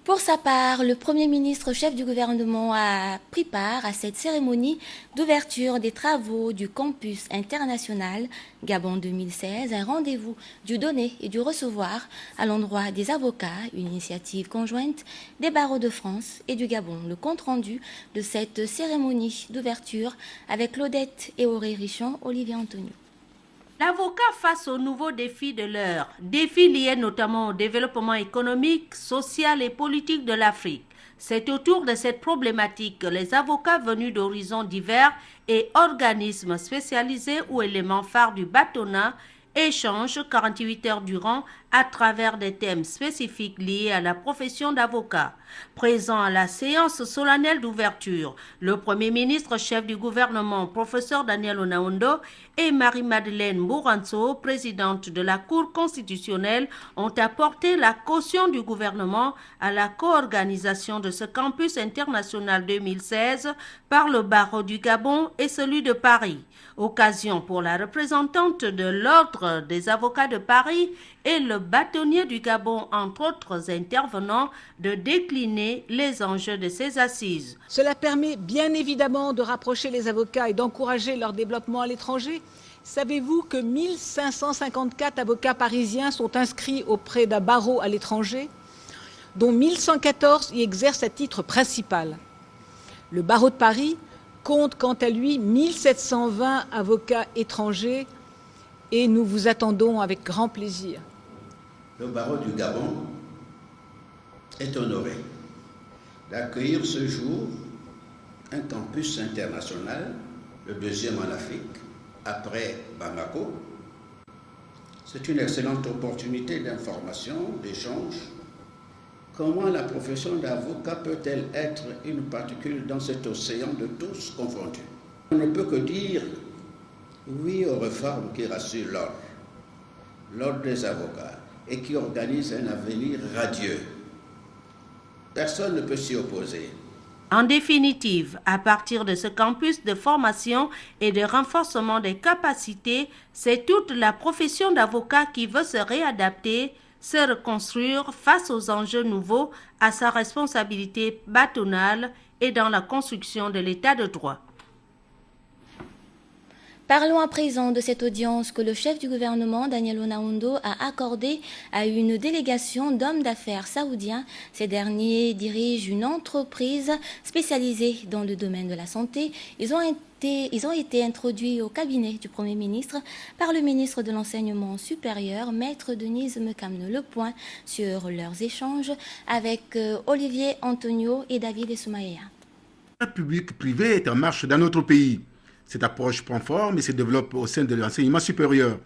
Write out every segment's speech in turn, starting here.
Pour sa part, le Premier ministre chef du gouvernement a pris part à cette cérémonie d'ouverture des travaux du campus international Gabon 2016, un rendez-vous du donner et du recevoir à l'endroit des avocats, une initiative conjointe des barreaux de France et du Gabon. Le compte-rendu de cette cérémonie d'ouverture avec Claudette et Auré Richon, Olivier Antonio. L'avocat face aux nouveaux défis de l'heure, défis liés notamment au développement économique, social et politique de l'Afrique. C'est autour de cette problématique que les avocats venus d'horizons divers et organismes spécialisés ou éléments phares du bâtonnat échangent 48 heures durant à travers des thèmes spécifiques liés à la profession d'avocat. Présent à la séance solennelle d'ouverture, le Premier ministre chef du gouvernement, professeur Daniel Onaondo, et Marie-Madeleine Mouranso, présidente de la Cour constitutionnelle, ont apporté la caution du gouvernement à la co-organisation de ce campus international 2016 par le barreau du Gabon et celui de Paris. Occasion pour la représentante de l'Ordre des avocats de Paris et le bâtonnier du Gabon, entre autres intervenants, de décliner les enjeux de ces assises. Cela permet bien évidemment de rapprocher les avocats et d'encourager leur développement à l'étranger. Savez-vous que 1554 avocats parisiens sont inscrits auprès d'un barreau à l'étranger, dont 1114 y exercent à titre principal? Le barreau de Paris compte quant à lui 1720 avocats étrangers et nous vous attendons avec grand plaisir. Le barreau du Gabon est honoré d'accueillir ce jour un campus international, le deuxième en Afrique, après Bamako. C'est une excellente opportunité d'information, d'échange. Comment la profession d'avocat peut-elle être une particule dans cet océan de tous confondus? On ne peut que dire oui aux réformes qui rassurent l'ordre des avocats et qui organisent un avenir radieux. Personne ne peut s'y opposer. En définitive, à partir de ce campus de formation et de renforcement des capacités, c'est toute la profession d'avocat qui veut se réadapter, se reconstruire face aux enjeux nouveaux, à sa responsabilité bâtonnale et dans la construction de l'état de droit. Parlons à présent de cette audience que le chef du gouvernement, Daniel Onaondo, a accordée à une délégation d'hommes d'affaires saoudiens. Ces derniers dirigent une entreprise spécialisée dans le domaine de la santé. Ils ont été introduits au cabinet du Premier ministre par le ministre de l'Enseignement supérieur, Maître Denise Mekamne. Le point sur leurs échanges avec Olivier Antonio et David Esoumaïa. Le public-privé est en marche dans notre pays. Cette approche prend forme et se développe au sein de l'enseignement supérieur.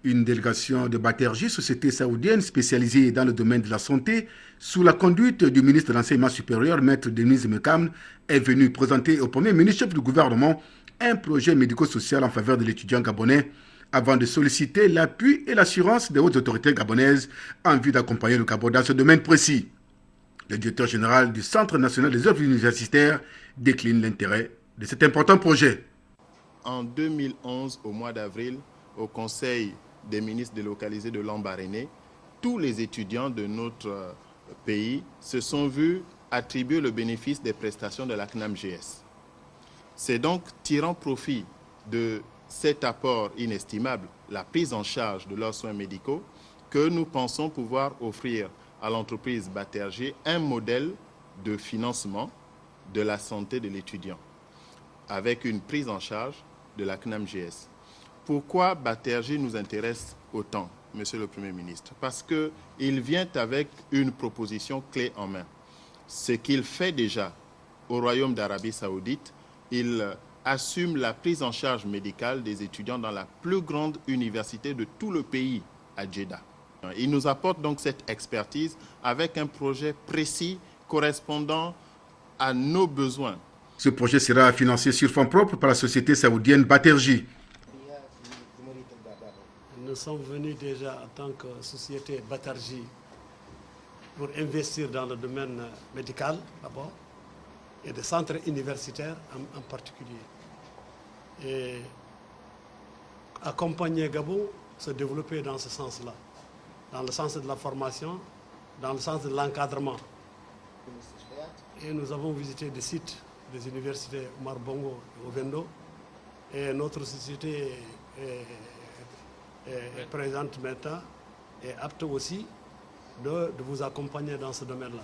Une délégation de Baterji, société saoudienne spécialisée dans le domaine de la santé, sous la conduite du ministre de l'Enseignement supérieur, Maître Denise Mekamne, est venue présenter au Premier ministre chef du gouvernement un projet médico-social en faveur de l'étudiant gabonais, avant de solliciter l'appui et l'assurance des hautes autorités gabonaises en vue d'accompagner le Gabon dans ce domaine précis. Le directeur général du Centre national des œuvres universitaires décline l'intérêt de cet important projet. En 2011, au mois d'avril, au Conseil des ministres délocalisés de Lambaréné, tous les étudiants de notre pays se sont vus attribuer le bénéfice des prestations de la CNAM-GS. C'est donc tirant profit de cet apport inestimable, la prise en charge de leurs soins médicaux, que nous pensons pouvoir offrir à l'entreprise Baterji un modèle de financement de la santé de l'étudiant, avec une prise en charge de la CNAM-GS. Pourquoi Baterji nous intéresse autant, Monsieur le Premier ministre? Parce qu'il vient avec une proposition clé en main. Ce qu'il fait déjà au Royaume d'Arabie Saoudite, il assume la prise en charge médicale des étudiants dans la plus grande université de tout le pays, à Jeddah. Il nous apporte donc cette expertise avec un projet précis correspondant à nos besoins. Ce projet sera financé sur fonds propres par la société saoudienne Baterji. Nous sommes venus déjà en tant que société Baterji pour investir dans le domaine médical d'abord et des centres universitaires en particulier. Et accompagner Gabon se développer dans ce sens-là, dans le sens de la formation, dans le sens de l'encadrement. Et nous avons visité des sites des universités Omar Bongo et Ovendo. Et notre société est présente maintenant et apte aussi de vous accompagner dans ce domaine-là.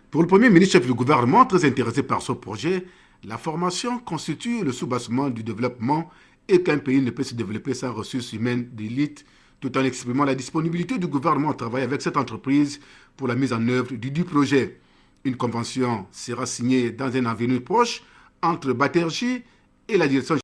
Pour le Premier ministre chef du gouvernement, très intéressé par ce projet, la formation constitue le soubassement du développement et qu'un pays ne peut se développer sans ressources humaines d'élite, tout en exprimant la disponibilité du gouvernement à travailler avec cette entreprise pour la mise en œuvre du projet. Une convention sera signée dans un avenir proche entre Baterjee et la direction